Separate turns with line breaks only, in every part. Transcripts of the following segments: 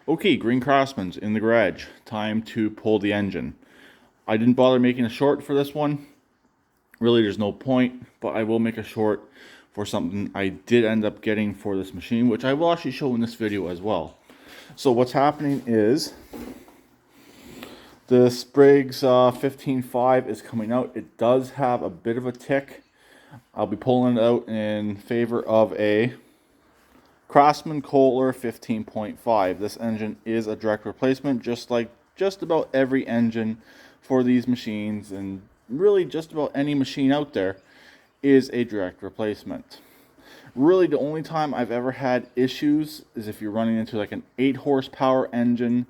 Okay, Green Craftsman's in the garage. Time to pull the engine. I didn't bother making a short for this one. Really, there's no point, but I will make a short for something I did end up getting for this machine, which I will actually show in this video as well. So what's happening is the Briggs 15.5 is coming out. It does have a bit of a tick. I'll be pulling it out in favor of a Craftsman Kohler 15.5. This engine is a direct replacement, just like just about every engine for these machines, and really just about any machine out there is a direct replacement. Really, the only time I've ever had issues is if you're running into like an 8 horsepower engine.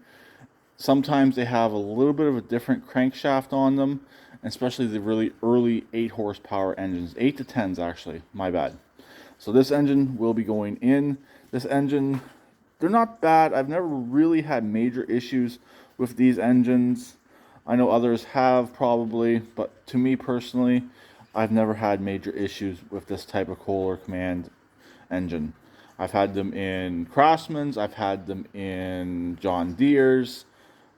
Sometimes they have a little bit of a different crankshaft on them, especially the really early 8 horsepower engines. 8 to 10s actually, my bad. So this engine will be going in. This engine, they're not bad. I've never really had major issues with these engines. I know others have probably, but to me personally, I've never had major issues with this type of Kohler Command engine. I've had them in Craftsman's, I've had them in John Deere's.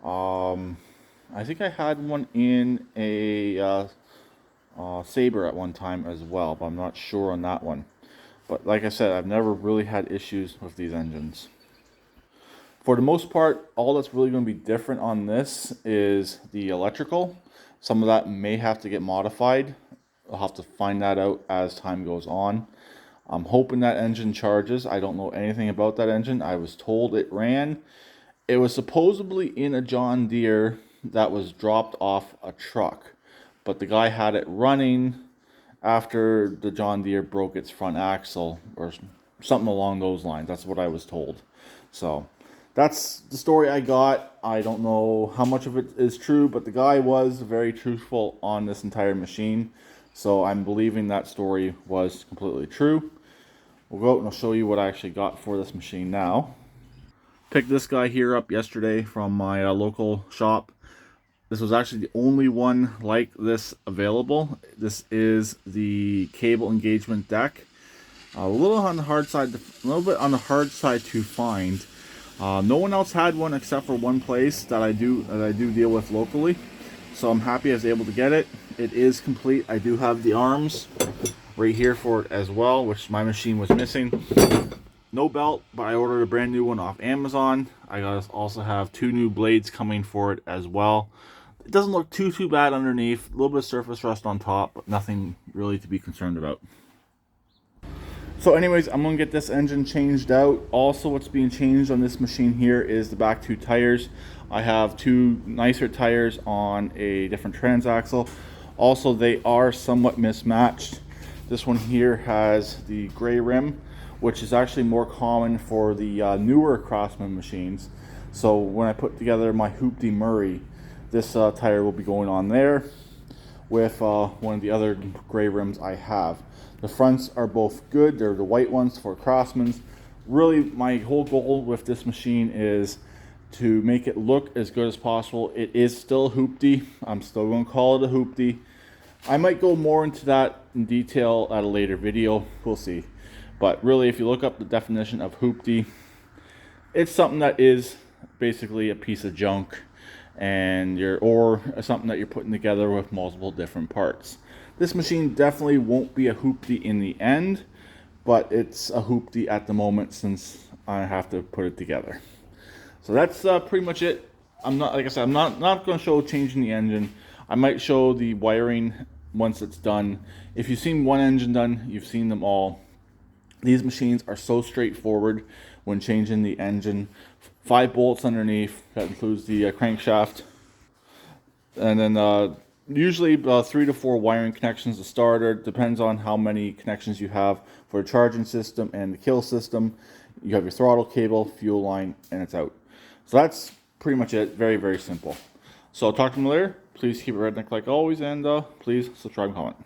I think I had one in a Sabre at one time as well, but I'm not sure on that one. But like I said, I've never really had issues with these engines. For the most part, all that's really going to be different on this is the electrical. Some of that may have to get modified. I'll have to find that out as time goes on. I'm hoping that engine charges. I don't know anything about that engine. I was told it ran. It was supposedly in a John Deere that was dropped off a truck, but the guy had it running after the John Deere broke its front axle or something along those lines. That's what I was told. So that's the story I got. I don't know how much of it is true, but the guy was very truthful on this entire machine. So I'm believing that story was completely true. We'll go out and I'll show you what I actually got for this machine now. Picked this guy here up yesterday from my local shop. This was actually the only one like this available. This is the cable engagement deck. A little on the hard side, a little bit on the hard side to find. No one else had one except for one place that I do deal with locally. So I'm happy I was able to get it. It is complete. I do have the arms right here for it as well, which my machine was missing. No belt, but I ordered a brand new one off Amazon. I also have 2 new blades coming for it as well. It doesn't look too bad underneath. A little bit of surface rust on top, but nothing really to be concerned about. So anyways, I'm going to get this engine changed out. Also, what's being changed on this machine here is the back 2 tires. I have 2 nicer tires on a different transaxle. Also, they are somewhat mismatched. This one here has the gray rim, which is actually more common for the newer Craftsman machines. So when I put together my Hooptie Murray, this tire will be going on there with one of the other gray rims I have. The fronts are both good. They're the white ones for Craftsman's. Really, my whole goal with this machine is to make it look as good as possible. It is still Hooptie. I'm still going to call it a Hooptie. I might go more into that in detail at a later video. We'll see. But really, if you look up the definition of Hooptie, it's something that is basically a piece of junk, and or something that you're putting together with multiple different parts. This machine definitely won't be a Hooptie in the end, but it's a Hooptie at the moment since I have to put it together. So that's pretty much it. I'm not, like I said, I'm not going to show changing the engine. I might show the wiring once it's done. If you've seen one engine done, you've seen them all. These machines are so straightforward when changing the engine. 5 bolts underneath, that includes the crankshaft. And then usually 3 to 4 wiring connections to starter. Depends on how many connections you have for the charging system and the kill system. You have your throttle cable, fuel line, and it's out. So that's pretty much it. Very simple. So I'll talk to you later. Please keep it redneck like always, and please subscribe and comment.